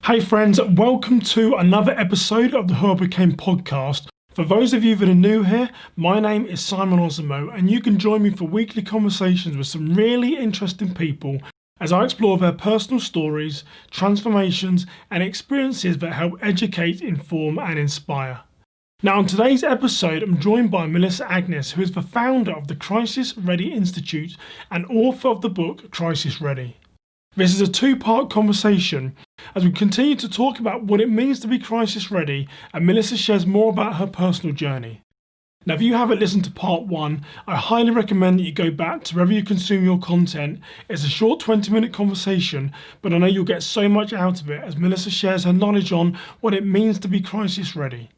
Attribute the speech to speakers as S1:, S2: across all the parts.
S1: Hey friends, welcome to another episode of the Who I Became podcast. For those of you that are new here, my name is Simon Osimo, and you can join me for weekly conversations with some really interesting people as I explore their personal stories, transformations, and experiences that help educate, inform, and inspire. Now, on today's episode, I'm joined by Melissa Agnes, who is the founder of the Crisis Ready Institute and author of the book Crisis Ready. This is a two-part conversation as we continue to talk about what it means to be crisis ready, and Melissa shares more about her personal journey. Now, if you haven't listened to part one, I highly recommend that you go back to wherever you consume your content. It's a short 20-minute conversation, but I know you'll get so much out of it as Melissa shares her knowledge on what it means to be crisis ready.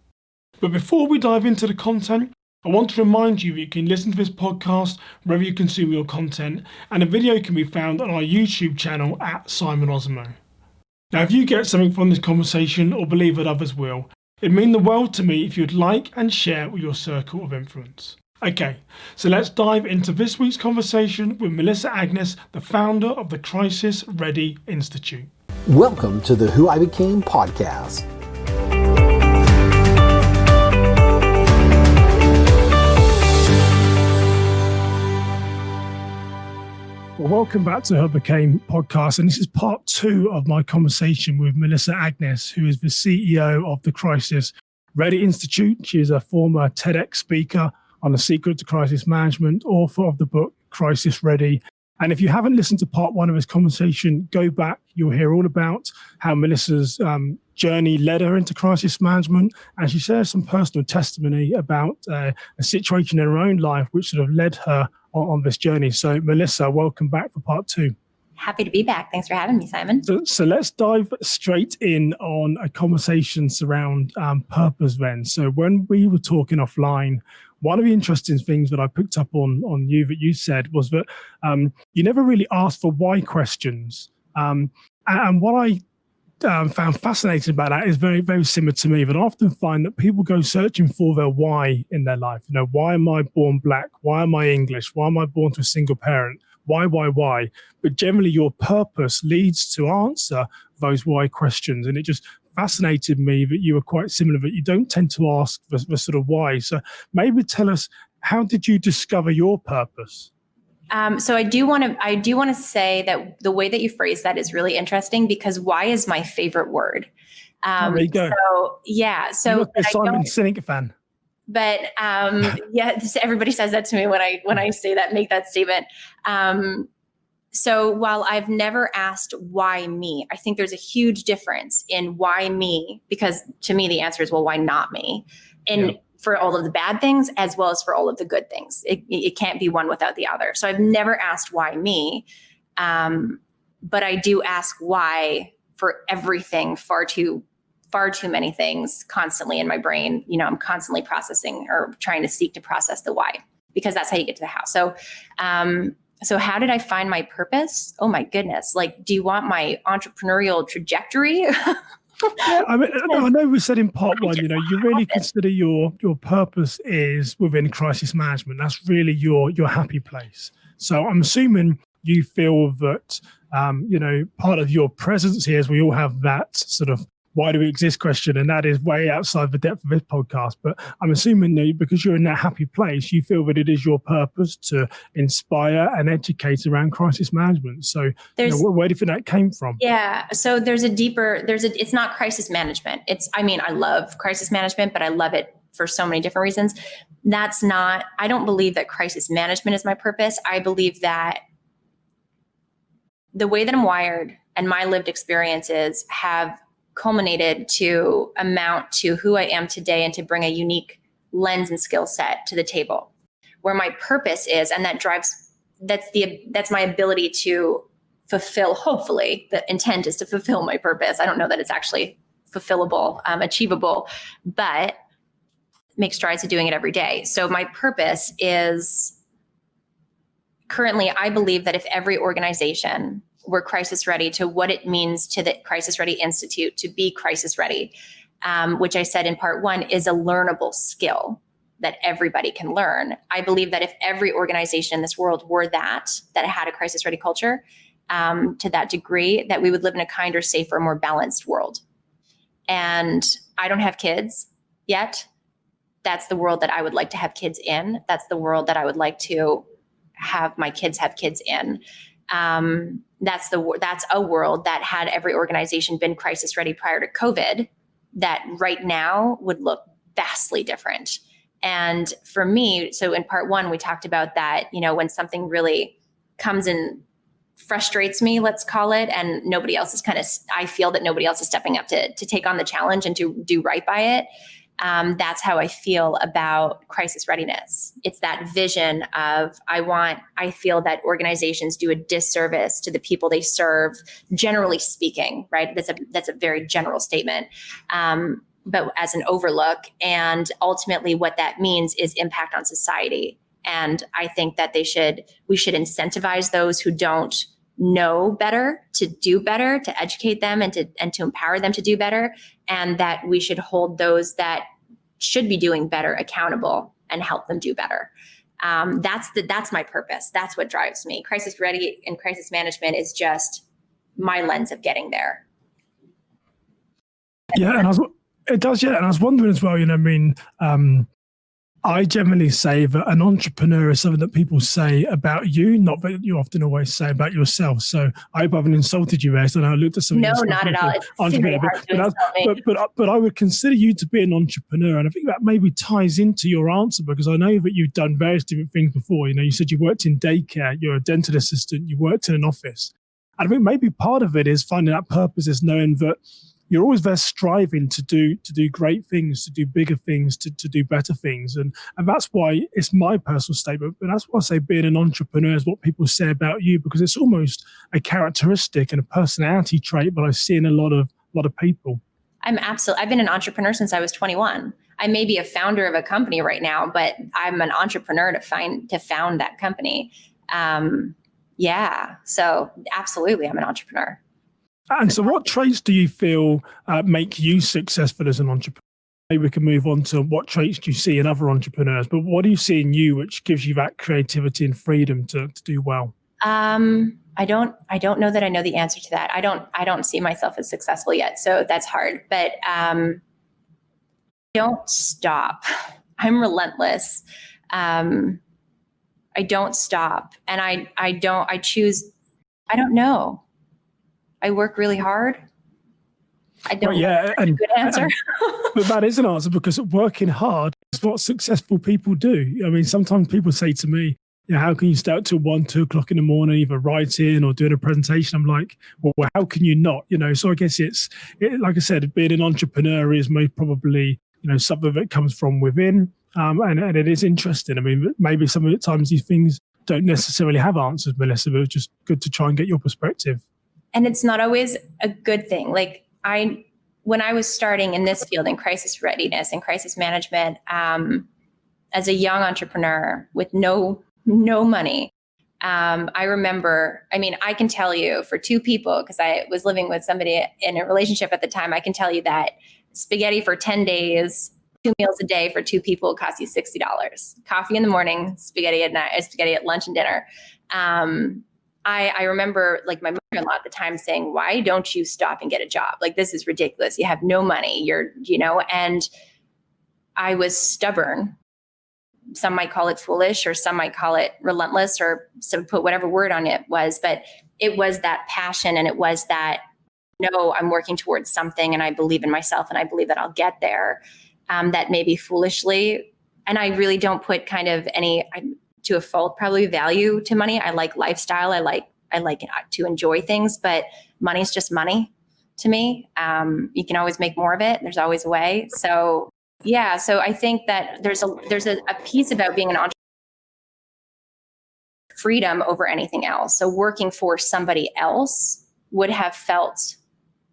S1: But before we dive into the content, I want to remind you that you can listen to this podcast wherever you consume your content, and a video can be found on our YouTube channel at Simon Osimo. Now, if you get something from this conversation, or believe that others will, it'd mean the world to me if you'd like and share with your circle of influence. Okay, so let's dive into this week's conversation with Melissa Agnes, the founder of the Crisis Ready Institute.
S2: Welcome to the Who I Became podcast.
S1: Well, welcome back to Her Became podcast, and this is part two of my conversation with Melissa Agnes, who is the CEO of the Crisis Ready Institute. She is a former TEDx speaker on the secret to crisis management, author of the book Crisis Ready. And if you haven't listened to part one of this conversation, go back. You'll hear all about how Melissa's journey led her into crisis management, and she shares some personal testimony about a situation in her own life which sort of led her on this journey. So Melissa, welcome back for part two.
S3: Happy to be back. Thanks for having me, Simon.
S1: So let's dive straight in on a conversation around purpose then. So when we were talking offline, one of the interesting things that I picked up on you that you said was that you never really asked for why questions. And what I found fascinating about that is very, very similar to me, that I often find that people go searching for their why in their life. You know, why am I born black? Why am I English? Why am I born to a single parent? Why? But generally your purpose leads to answer those why questions. And it just fascinated me that you were quite similar, that you don't tend to ask the sort of why. So maybe tell us, how did you discover your purpose?
S3: So I do want to say that the way that you phrase that is really interesting, because why is my favorite word.
S1: There you go.
S3: So yeah. So
S1: you're a Simon Sinek fan.
S3: But yeah, everybody says that to me when I say that, make that statement. So while I've never asked why me, I think there's a huge difference in why me, because to me the answer is, well, why not me? And for all of the bad things as well as for all of the good things. It can't be one without the other. So I've never asked why me, but I do ask why for everything, far too many things constantly in my brain. You know, I'm constantly processing or trying to seek to process the why, because that's how you get to the how. So how did I find my purpose? Oh my goodness. Like, do you want my entrepreneurial trajectory?
S1: Yeah, I mean, I know we said in part one, you know, you really consider your purpose is within crisis management. That's really your happy place. So I'm assuming you feel that, you know, part of your presence here is we all have that sort of why do we exist question, and that is way outside the depth of this podcast. But I'm assuming that because you're in that happy place, you feel that it is your purpose to inspire and educate around crisis management. So you know, where do you think that came from?
S3: Yeah. So it's not crisis management. I love crisis management, but I love it for so many different reasons. I don't believe that crisis management is my purpose. I believe that the way that I'm wired and my lived experiences have culminated to amount to who I am today, and to bring a unique lens and skill set to the table, where my purpose is, and that's my ability to fulfill. Hopefully the intent is to fulfill my purpose. I don't know that it's actually fulfillable, achievable, but make strides to doing it every day. So my purpose is, currently, I believe that if every organization were crisis ready to what it means to the Crisis Ready Institute to be crisis ready, which I said in part one is a learnable skill that everybody can learn. I believe that if every organization in this world were that had a crisis ready culture, to that degree, that we would live in a kinder, safer, more balanced world. And I don't have kids yet. That's the world that I would like to have kids in. That's the world that I would like to have my kids have kids in. That's a world that, had every organization been crisis ready prior to COVID, that right now would look vastly different. And for me, so in part one, we talked about that, when something really comes and frustrates me, let's call it, and nobody else is I feel that nobody else is stepping up to take on the challenge and to do right by it. That's how I feel about crisis readiness. It's that vision of, I feel that organizations do a disservice to the people they serve, generally speaking, right? That's a very general statement. But as an overlook, and ultimately what that means is impact on society. And I think that we should incentivize those who don't know better to do better, to educate them and to empower them to do better. And that we should hold those that should be doing better accountable and help them do better. That's my purpose. That's what drives me. Crisis ready and crisis management is just my lens of getting there.
S1: Yeah, it does. Yeah, and I was wondering as well. I generally say that an entrepreneur is something that people say about you, not that you often always say about yourself. So I hope I haven't insulted you there. So I looked at some.
S3: No, not at all. It's very hard to insult me.
S1: But I would consider you to be an entrepreneur, and I think that maybe ties into your answer, because I know that you've done various different things before. You said you worked in daycare, you're a dental assistant, you worked in an office, and I think maybe part of it is finding that purpose, is knowing that you're always there striving to do great things, to do bigger things, to do better things. And that's why it's my personal statement. But that's why I say being an entrepreneur is what people say about you, because it's almost a characteristic and a personality trait that I see in a lot of people.
S3: I've been an entrepreneur since I was 21. I may be a founder of a company right now, but I'm an entrepreneur to found that company. So absolutely, I'm an entrepreneur.
S1: And so what traits do you feel make you successful as an entrepreneur? Maybe we can move on to what traits do you see in other entrepreneurs, but what do you see in you which gives you that creativity and freedom to do well?
S3: I don't know that I know the answer to that. I don't see myself as successful yet, so that's hard. But don't stop. I'm relentless. I don't stop, and I don't know. I work really hard. I don't. Well, yeah, that's a good answer.
S1: But that is an answer, because working hard is what successful people do. I mean, sometimes people say to me, how can you stay up till 1, 2 o'clock in the morning, either writing or doing a presentation? I'm like, well, how can you not? So I guess like I said, being an entrepreneur is most probably, something that comes from within. And it is interesting. I mean, maybe some of the times these things don't necessarily have answers, Melissa, but it's just good to try and get your perspective.
S3: And it's not always a good thing. Like when I was starting in this field, in crisis readiness and crisis management, as a young entrepreneur with no money, I remember, I can tell you for two people, because I was living with somebody in a relationship at the time, I can tell you that spaghetti for 10 days, 2 meals a day for 2 people cost you $60. Coffee in the morning, spaghetti at night, spaghetti at lunch and dinner. I remember like my mother-in-law at the time saying, why don't you stop and get a job? Like, this is ridiculous. You have no money. And I was stubborn. Some might call it foolish, or some might call it relentless, or some put whatever word on it was, but it was that passion. And it was that, no, I'm working towards something, and I believe in myself, and I believe that I'll get there. That maybe foolishly, and I really don't put kind of any, to a fault, probably value to money. I like lifestyle. I like to enjoy things, but money's just money to me. You can always make more of it. There's always a way. So yeah. So I think that there's a piece about being an entrepreneur, freedom over anything else. So working for somebody else would have felt,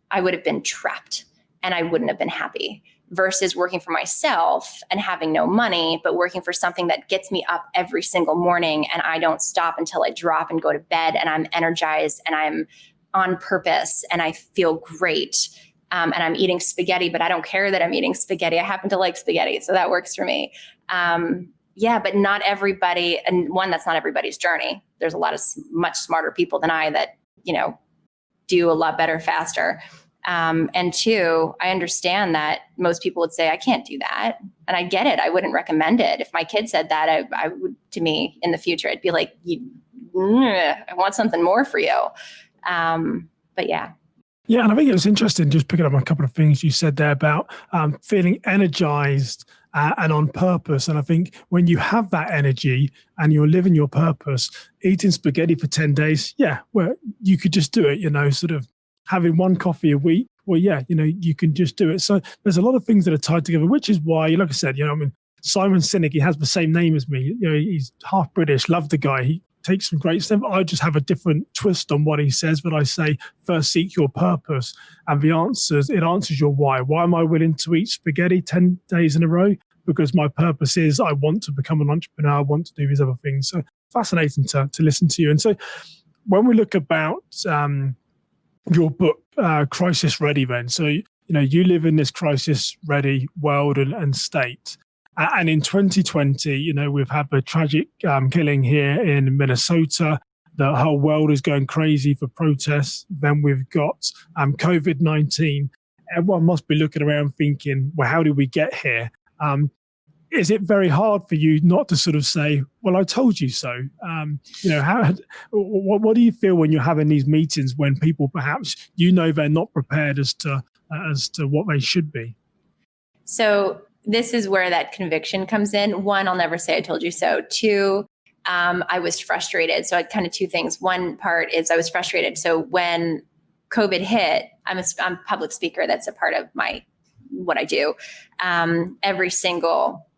S3: I would have been trapped, and I wouldn't have been happy. Versus working for myself and having no money, but working for something that gets me up every single morning, and I don't stop until I drop and go to bed, and I'm energized and I'm on purpose and I feel great. And I'm eating spaghetti, but I don't care that I'm eating spaghetti. I happen to like spaghetti, so that works for me. But not everybody, and one, that's not everybody's journey. There's a lot of much smarter people than I that do a lot better faster. And two, I understand that most people would say, I can't do that. And I get it. I wouldn't recommend it. If my kid said that, I would, to me in the future, I'd be like, I want something more for you. But yeah.
S1: Yeah, and I think it was interesting just picking up on a couple of things you said there about feeling energized and on purpose. And I think when you have that energy and you're living your purpose, eating spaghetti for 10 days, well, you could just do it, sort of having one coffee a week. Well, you can just do it. So there's a lot of things that are tied together, which is why, like I said, Simon Sinek, he has the same name as me. He's half British, love the guy. He takes some great stuff. I just have a different twist on what he says, but I say, first seek your purpose. And it answers your why. Why am I willing to eat spaghetti 10 days in a row? Because my purpose is I want to become an entrepreneur. I want to do these other things. So fascinating to listen to you. And so when we look about your book, Crisis Ready, then, so, you live in this crisis ready world and state. And in 2020, we've had the tragic killing here in Minnesota. The whole world is going crazy for protests. Then we've got COVID-19. Everyone must be looking around thinking, well, how did we get here? Is it very hard for you not to sort of say, well, I told you so? What do you feel when you're having these meetings when people perhaps, they're not prepared as to what they should be?
S3: So this is where that conviction comes in. One, I'll never say I told you so. Two, I was frustrated. So I kind of two things. One part is I was frustrated. So when COVID hit, I'm a public speaker. That's a part of what I do. Every single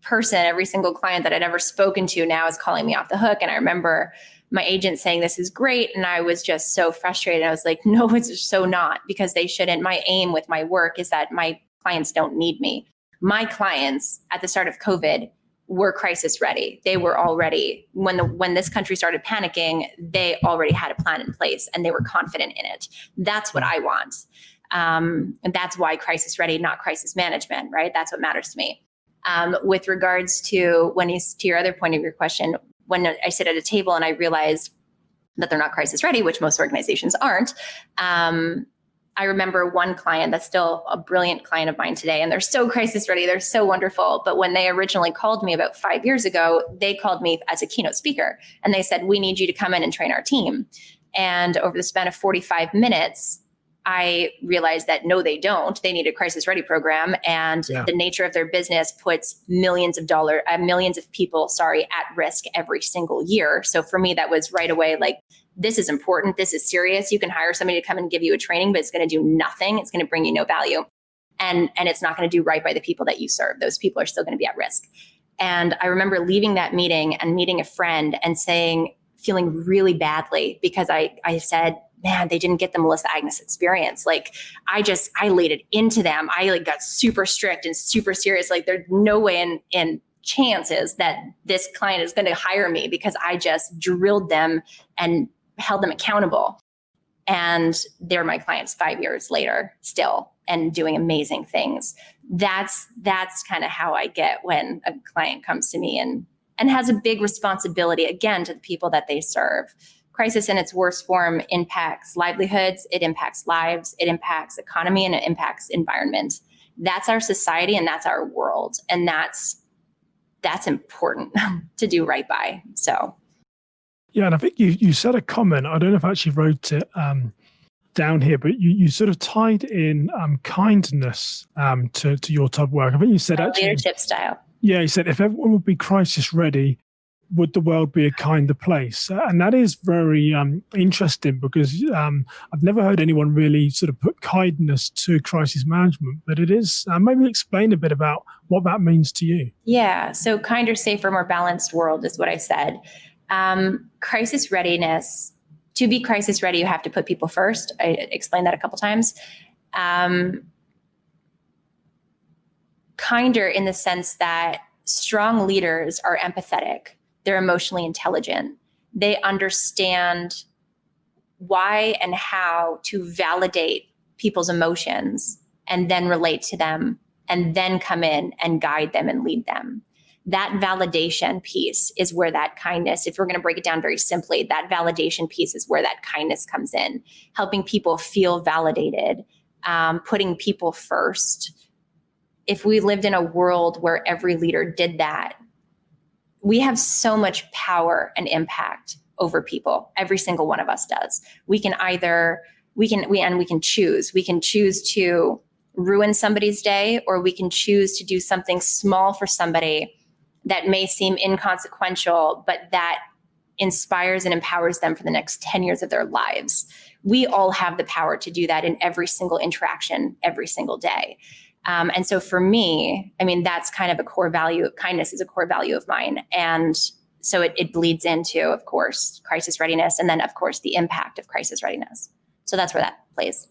S3: person, every single client that I'd ever spoken to now is calling me off the hook. And I remember my agent saying, this is great. And I was just so frustrated. I was like, no, it's so not, because they shouldn't. My aim with my work is that my clients don't need me. My clients at the start of COVID were crisis ready. They were already, when this country started panicking, they already had a plan in place and they were confident in it. That's what I want. And that's why crisis ready, not crisis management, right? That's what matters to me. With regards to to your other point of your question, when I sit at a table and I realized that they're not crisis ready, which most organizations aren't, I remember one client that's still a brilliant client of mine today, and they're so crisis ready. They're so wonderful. But when they originally called me about 5 years ago, they called me as a keynote speaker and they said, we need you to come in and train our team. And over the span of 45 minutes, I realized that no, they don't. They need a crisis ready program. And the nature of their business puts millions of people, at risk every single year. So for me, that was right away, like, this is important. This is serious. You can hire somebody to come and give you a training, but it's going to do nothing. It's going to bring you no value. And it's not going to do right by the people that you serve. Those people are still going to be at risk. And I remember leaving that meeting and meeting a friend and feeling really badly because I said, man, they didn't get the Melissa Agnes experience. Like, I laid it into them. I got super strict and super serious. Like, there's no way in chances that this client is going to hire me because I just drilled them and held them accountable. And they're my clients 5 years later still and doing amazing things. That's kind of how I get when a client comes to me and has a big responsibility, again, to the people that they serve. Crisis in its worst form impacts livelihoods, it impacts lives, it impacts economy, and it impacts environment. That's our society and that's our world. And that's important to do right by. So.
S1: Yeah, and I think you said a comment, I don't know if I actually wrote it down here, but you sort of tied in kindness to your type of work. I think you said actually
S3: leadership style.
S1: Yeah, you said if everyone would be crisis ready, would the world be a kinder place? And that is very interesting because I've never heard anyone really sort of put kindness to crisis management, but it is. Maybe explain a bit about what that means to you.
S3: Yeah, so kinder, safer, more balanced world is what I said. Crisis readiness, to be crisis ready, you have to put people first. I explained that a couple times. Kinder in the sense that strong leaders are empathetic. They're emotionally intelligent. They understand why and how to validate people's emotions and then relate to them and then come in and guide them and lead them. that validation piece is where that kindness, if we're going to break it down very simply, that validation piece is where that kindness comes in, helping people feel validated, putting people first. If we lived in a world where every leader did that, we have so much power and impact over people. Every single one of us does. We can choose. We can choose to ruin somebody's day, or we can choose to do something small for somebody that may seem inconsequential, but that inspires and empowers them for the next 10 years of their lives. We all have the power to do that in every single interaction, every single day. And so for me, I mean, that's kind of a core value. Kindness is a core value of mine. And so it bleeds into, of course, crisis readiness, and then, of course, the impact of crisis readiness. So that's where that plays.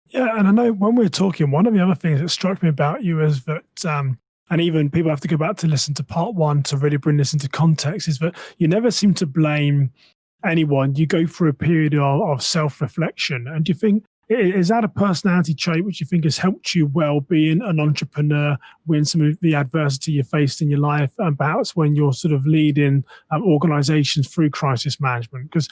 S1: Yeah, and I know when we're talking, one of the other things that struck me about you is that, and even people have to go back to listen to part one to really bring this into context, is that you never seem to blame anyone. You go through a period of self-reflection. And do you think, is that a personality trait which you think has helped you well being an entrepreneur when some of the adversity you faced in your life, and perhaps when you're sort of leading organizations through crisis management? Because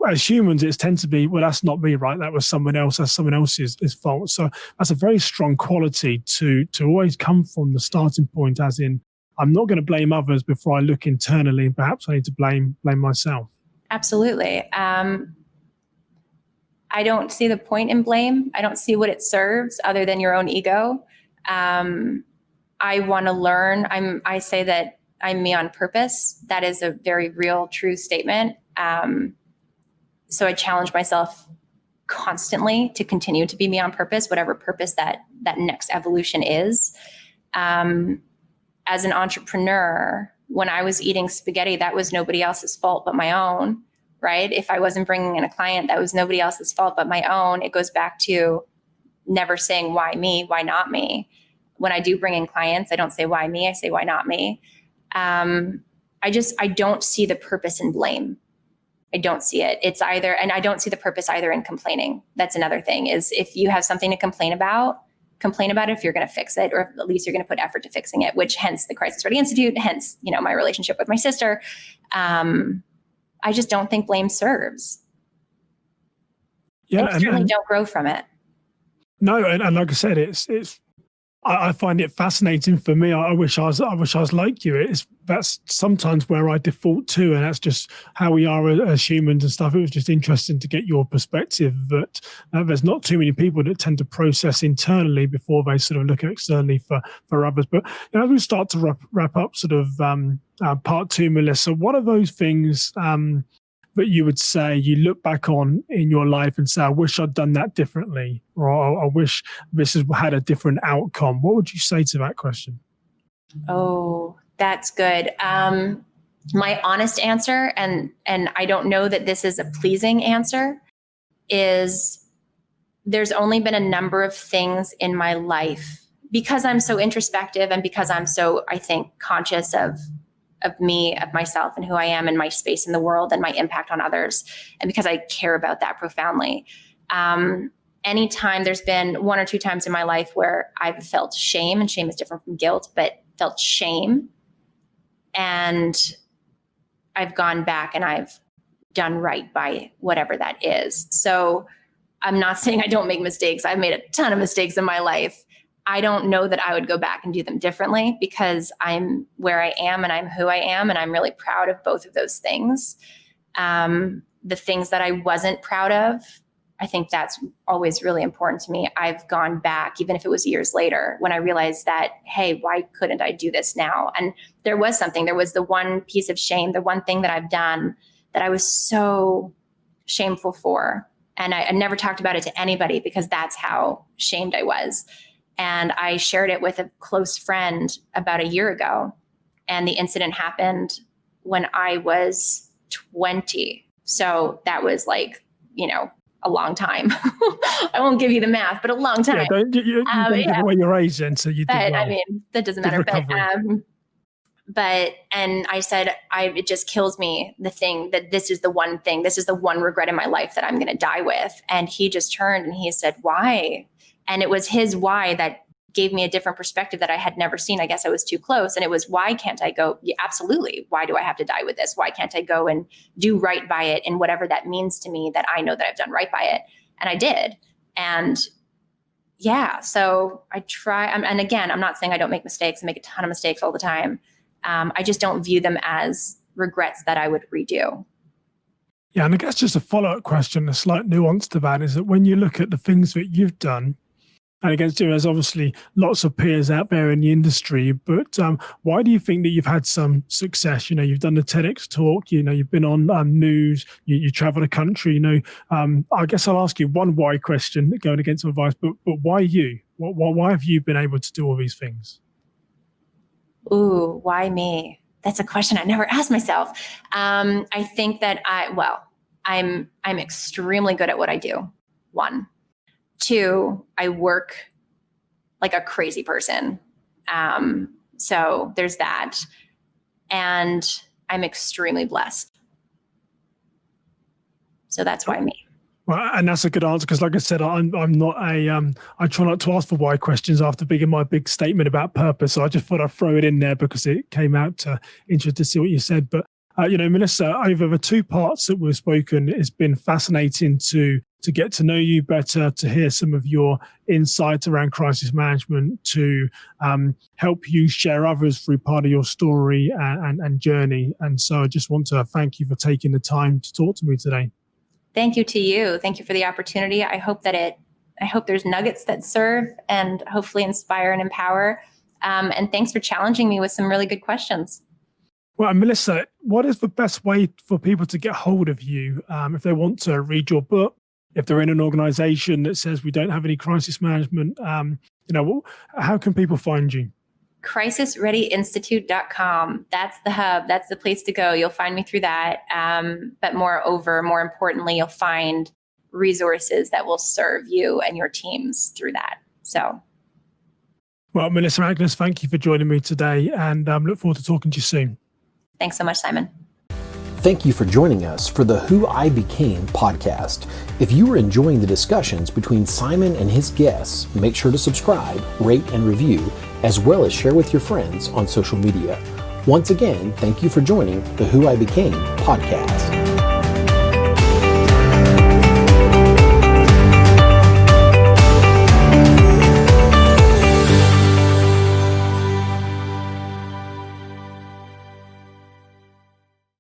S1: as humans, it tends to be, well, that's not me, right? That was someone else. That's someone else's fault. So that's a very strong quality to always come from the starting point, as in, I'm not going to blame others before I look internally, and perhaps I need to blame myself.
S3: Absolutely. I don't see the point in blame. I don't see what it serves other than your own ego. I want to learn. I say that I'm me on purpose. That is a very real, true statement. So I challenge myself constantly to continue to be me on purpose, whatever purpose that next evolution is. As an entrepreneur, when I was eating spaghetti, that was nobody else's fault but my own, right? If I wasn't bringing in a client, that was nobody else's fault but my own. It goes back to never saying why me, why not me. When I do bring in clients, I don't say why me, I say why not me. I don't see the purpose in blame. I don't see it. It's either, and I don't see the purpose either in complaining. That's another thing, is if you have something to complain about it if you're going to fix it, or at least you're going to put effort to fixing it, which hence the Crisis Ready Institute, hence, my relationship with my sister. I just don't think blame serves. Yeah. And certainly don't grow from it.
S1: No. And like I said, I find it fascinating. For me, I wish I was like you. That's sometimes where I default to, and that's just how we are as humans and stuff. It was just interesting to get your perspective that there's not too many people that tend to process internally before they sort of look externally for others. But as we start to wrap up sort of part two, Melissa, what are those things that you would say you look back on in your life and say, I wish I'd done that differently, or I wish this has had a different outcome? What would you say to that question?
S3: Oh, that's good. My honest answer, and I don't know that this is a pleasing answer, is there's only been a number of things in my life, because I'm so introspective and because I'm so, I think, conscious of me, of myself and who I am and my space in the world and my impact on others. And because I care about that profoundly. Anytime, there's been one or two times in my life where I've felt shame, and shame is different from guilt, but felt shame. And I've gone back and I've done right by whatever that is. So I'm not saying I don't make mistakes. I've made a ton of mistakes in my life. I don't know that I would go back and do them differently, because I'm where I am and I'm who I am. And I'm really proud of both of those things. The things that I wasn't proud of, I think that's always really important to me. I've gone back, even if it was years later, when I realized that, hey, why couldn't I do this now? And there was the one piece of shame, the one thing that I've done that I was so shameful for. And I never talked about it to anybody, because that's how shamed I was. And I shared it with a close friend about a year ago. And the incident happened when I was 20. So that was a long time. I won't give you the math, but a long time.
S1: Yeah, you don't give away your age then, so you did well.
S3: I mean, that doesn't matter. And I said, it just kills me, the thing that this is the one thing, this is the one regret in my life that I'm going to die with. And he just turned and he said, why? And it was his why that gave me a different perspective that I had never seen. I guess I was too close. And it was, why can't I go? Yeah, absolutely. Why do I have to die with this? Why can't I go and do right by it? And whatever that means to me, that I know that I've done right by it. And I did. And yeah, so I try. And again, I'm not saying I don't make mistakes. I make a ton of mistakes all the time. I just don't view them as regrets that I would redo.
S1: Yeah, and I guess just a follow-up question, a slight nuance to that, is that when you look at the things that you've done, and against you, there's obviously lots of peers out there in the industry, but why do you think that you've had some success? You've done the TEDx talk, you've been on news, you travel the country, I guess I'll ask you one why question going against some advice, but why you? Why have you been able to do all these things?
S3: Ooh, why me? That's a question I never asked myself. I think that I'm extremely good at what I do. 1. 2, I work like a crazy person. So there's that. And I'm extremely blessed. So that's why me.
S1: Well, and that's a good answer, because like I said, I'm not I try not to ask for why questions after my big statement about purpose. So I just thought I'd throw it in there because it came out interested to see what you said. But, Melissa, over the 2 parts that we've spoken, it's been fascinating to get to know you better, to hear some of your insights around crisis management, to help you share others through part of your story and journey. And so I just want to thank you for taking the time to talk to me today.
S3: Thank you to you. Thank you for the opportunity. I hope there's nuggets that serve and hopefully inspire and empower. And thanks for challenging me with some really good questions.
S1: Well, Melissa, what is the best way for people to get hold of you if they want to read your book, if they're in an organization that says we don't have any crisis management? How can people find you? CrisisReadyInstitute.com. That's the hub. That's the place to go. You'll find me through that. But more importantly, you'll find resources that will serve you and your teams through that. So. Well, Melissa Agnes, thank you for joining me today, and look forward to talking to you soon.
S3: Thanks so much, Simon.
S2: Thank you for joining us for the Who I Became podcast. If you are enjoying the discussions between Simon and his guests, make sure to subscribe, rate, and review, as well as share with your friends on social media. Once again, thank you for joining the Who I Became podcast.